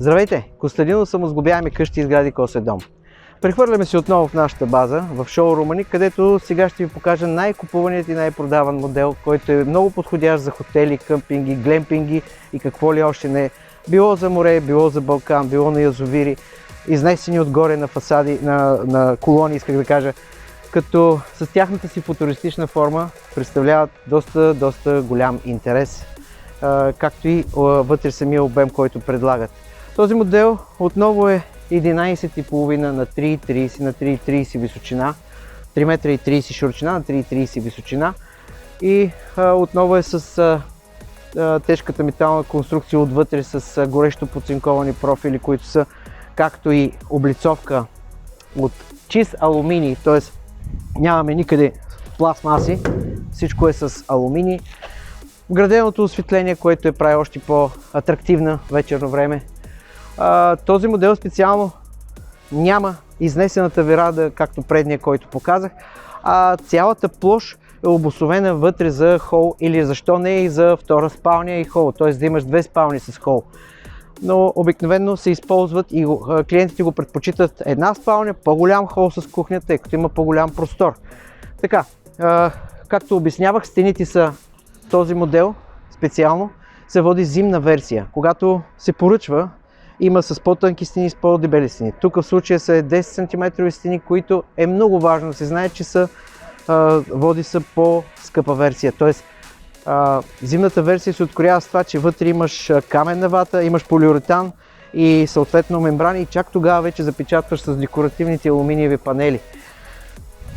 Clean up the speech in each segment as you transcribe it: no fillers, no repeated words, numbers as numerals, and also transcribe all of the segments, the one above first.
Здравейте! Костадинов самосглобяеми къщи и сгради Коседом. Прехвърляме се отново в нашата база, в шоурума ни, където сега ще ви покажа най-купуваният и най-продаван модел, който е много подходящ за хотели, къмпинги, глемпинги и какво ли още не. Било за море, било за Балкан, било на язовири, изнесени отгоре на фасади, на колони, исках да кажа, като с тяхната си футуристична форма представляват доста голям интерес, както и вътре самия обем, който предлагат. Този модел отново е 11,5 на 3,30 на 3,30 височина, 3,30 м широчина на 3,30 височина и отново е с тежката метална конструкция отвътре с горещо поцинковани профили, които са както и облицовка от чист алуминий, т.е. нямаме никъде пластмаси, всичко е с алуминий. Вграденото осветление, което прави още по-атрактивна вечерно време. Този модел специално няма изнесената веранда, както предния, който показах, а цялата площ е обособена вътре за хол или защо не и за втора спалня и хол, т.е. да имаш две спални с хол. Но обикновено се използват и клиентите го предпочитат една спалня, по-голям хол с кухня, тъй като има по-голям простор. Така, както обяснявах, стените са този модел специално се води зимна версия. Когато се поръчва, има с по-тънки стени, с по-дебели стени. Тук в случая са 10 см стени, които е много важно да се знае, че води са по-скъпа версия. Тоест, зимната версия се откроява с това, че вътре имаш каменна вата, имаш полиуретан и съответно мембрани и чак тогава вече запечатваш с декоративните алуминиеви панели.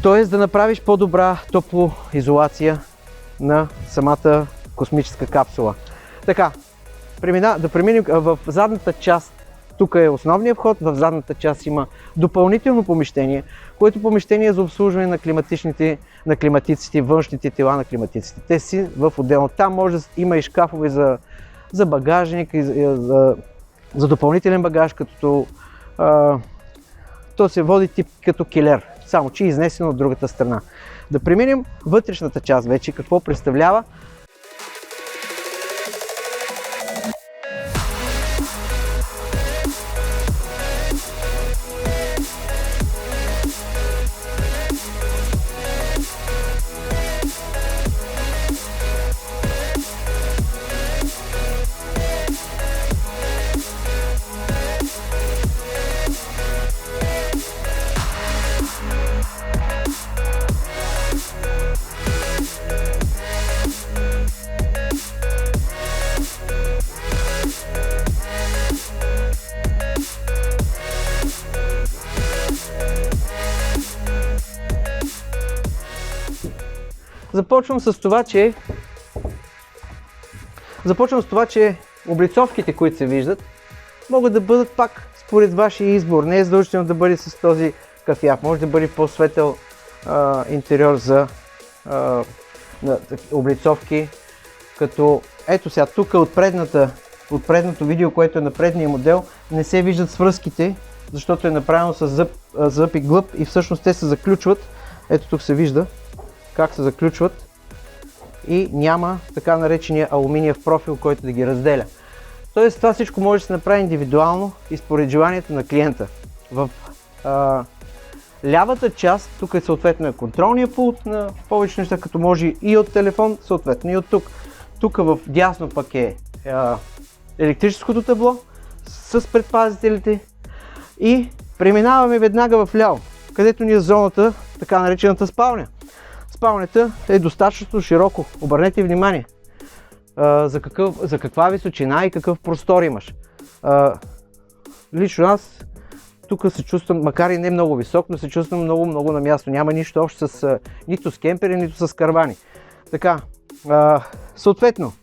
Тоест да направиш по-добра топлоизолация на самата космическа капсула. Така, да преминем в задната част. Тук е основният вход, в задната част има допълнително помещение, което помещение е за обслужване на климатиците, външните тела на климатиците. Те си в отделно. Там може да има и шкафове за багажник, за допълнителен багаж, като то се води тип като килер, само че изнесено от другата страна. Да преминем вътрешната част вече, какво представлява. Започвам с това, че облицовките, които се виждат, могат да бъдат пак според вашия избор. Не е задължително да бъде с този кафяв. Може да бъде по-светъл интериор за облицовки. Като ето сега, тук от предното видео, което е на предния модел, не се виждат свръзките, защото е направено с зъб и глъб и всъщност те се заключват. Ето тук се вижда как се заключват и няма така наречения алуминиев профил, който да ги разделя. Тоест това всичко може да се направи индивидуално и според желанието на клиента. В лявата част, тук е съответно контролния пулт на повече неща, като може и от телефон, съответно и от тук. Тук в дясно пък е електрическото табло с предпазителите и преминаваме веднага в ляво, където ни е зоната, така наречената спалня. Спалнята е достатъчно широко. Обърнете внимание за каква височина и какъв простор имаш. Лично аз тук се чувствам, макар и не много висок, но се чувствам много на място. Няма нищо общо нито с кемпери, нито с каравани. Така, съответно,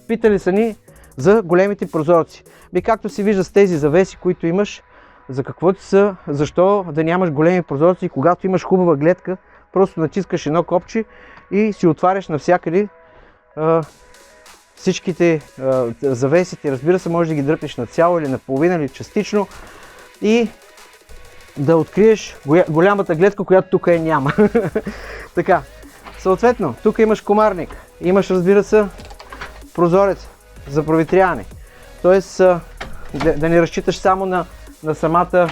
питали са ни за големите прозорци. Както се вижда с тези завеси, които имаш, за какво ти са, защо да нямаш големи прозорци, когато имаш хубава гледка, просто натискаш едно копче и си отваряш навсякъде всичките завесите. Разбира се, можеш да ги дръпнеш на цяло или наполовина или частично и да откриеш голямата гледка, която тук няма. Така, съответно, тук имаш комарник, имаш, разбира се, прозорец за проветряване. Тоест, да не разчиташ само на самата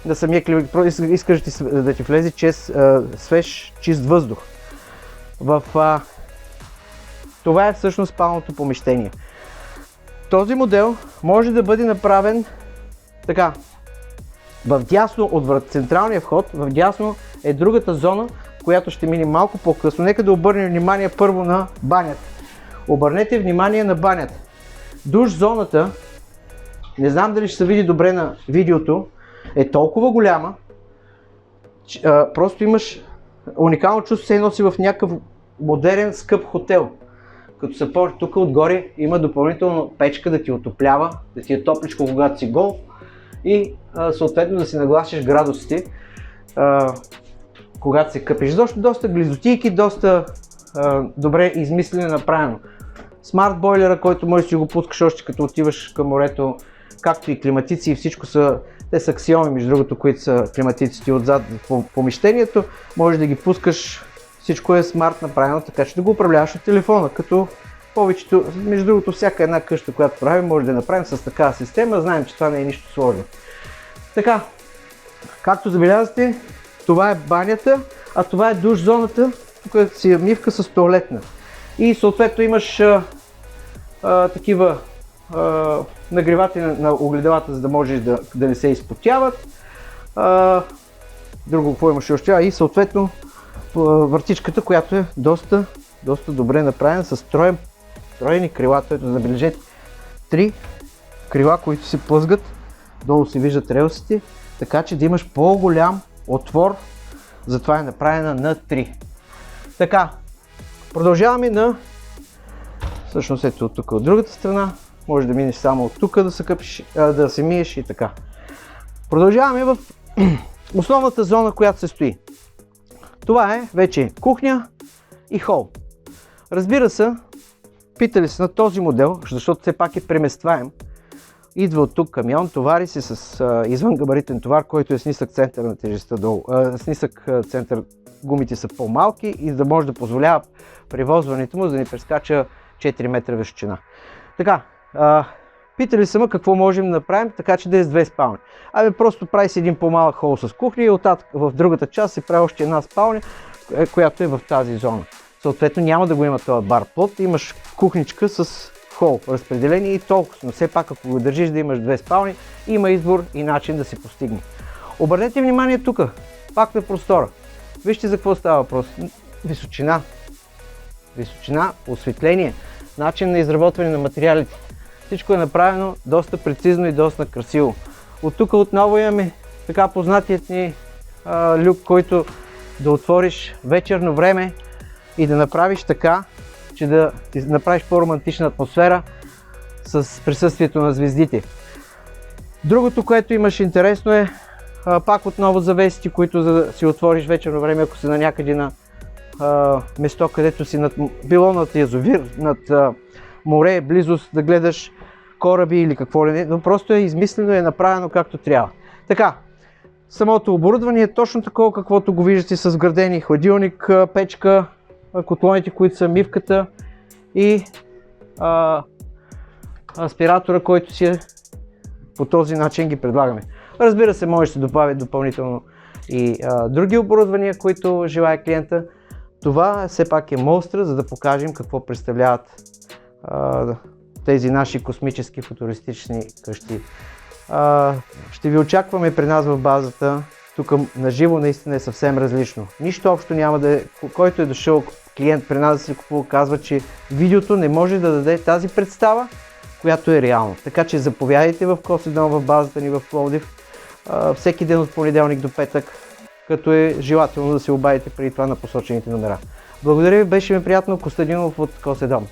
на самия климат, искаш да ти влезе свеж, чист въздух. Това е всъщност спалното помещение. Този модел може да бъде направен така. Вдясно от централния вход, вдясно е другата зона, която ще мине малко по-късно. Нека да обърнем внимание първо на банята. Обърнете внимание на банята. Душ зоната, не знам дали ще се види добре на видеото, е толкова голяма, че, просто имаш уникално чувство, се носи в някакъв модерен, скъп хотел. Като се почне тук отгоре има допълнително печка да ти отоплява, да ти е топличко, когато си гол и съответно да си нагласиш градусите, когато се къпиш. Доста глизотийки, доста добре измислено и направено. Смарт бойлера, който можеш да си го пускаш още като отиваш към морето, както и климатици и всичко те са Xiaomi, между другото, които са климатиците отзад в помещението, можеш да ги пускаш, всичко е смарт направено, така че да го управляваш от телефона, като повечето, между другото, всяка една къща, която правим, може да направим с такава система, знаем, че това не е нищо сложно. Така, както забелязате, това е банята, а това е душ зоната, тук си е мивка с тоалетна. И съответно имаш такива нагреватели на огледалата, за да можеш да не се изпотяват. Друго какво имаше още? И съответно въртичката, която е доста добре направена с троени крила. Ето, забележете, 3 крила, които се плъзгат, долу се виждат релсите, така че да имаш по-голям отвор, затова е направена на 3. Така, продължаваме всъщност ето от тук от другата страна, може да минеш само от тук да се миеш и така. Продължаваме в основната зона, която се стои. Това е вече кухня и хол. Разбира се, питали се на този модел, защото все пак е преместваем. Идва от тук камион, товари се с извънгабаритен товар, който е с нисък център на тежестта долу. С нисък център гумите са по-малки и да може да позволява превозването му, за да не прескача 4 метра височина. Така, питали са ме какво можем да направим, така че да е с 2 спални. Просто прави си един по-малък хол с кухня и оттатък в другата част се прави още една спалня, която е в тази зона. Съответно няма да го има този бар плот, имаш кухничка с хол, разпределение и толкова, но все пак ако го държиш да имаш 2 спални, има избор и начин да се постигне. Обърнете внимание тук, пак на простора. Вижте за какво става въпрос. Височина, осветление, начин на изработване на материалите. Всичко е направено доста прецизно и доста красиво. От тук отново имаме така познатият ни люк, който да отвориш вечерно време и да направиш така, че да ти направиш по-романтична атмосфера с присъствието на звездите. Другото, което имаш интересно е пак отново завесите, които за да си отвориш вечерно време, ако си на някъде на место, където си било над язовир, над море, близост да гледаш кораби или какво ли не, но просто е измислено и е направено както трябва. Така, самото оборудване е точно такова, каквото го виждате с вградени хладилник, печка, котлоните, които са мивката и аспиратора, който си е по този начин ги предлагаме. Разбира се, може да се добавят допълнително и други оборудвания, които желая клиента. Това все пак е мостра, за да покажем какво представляват тези наши космически футуристични къщи. Ще ви очакваме при нас в базата. Тук на живо наистина е съвсем различно. Нищо общо няма да е, който е дошъл клиент при нас да се купува, казва, че видеото не може да даде тази представа, която е реална. Така че заповядайте в Коседом, в базата ни в Пловдив, всеки ден от понеделник до петък, като е желателно да се обадите преди това на посочените номера. Благодаря ви, беше ми приятно. Костадинов от Коседом.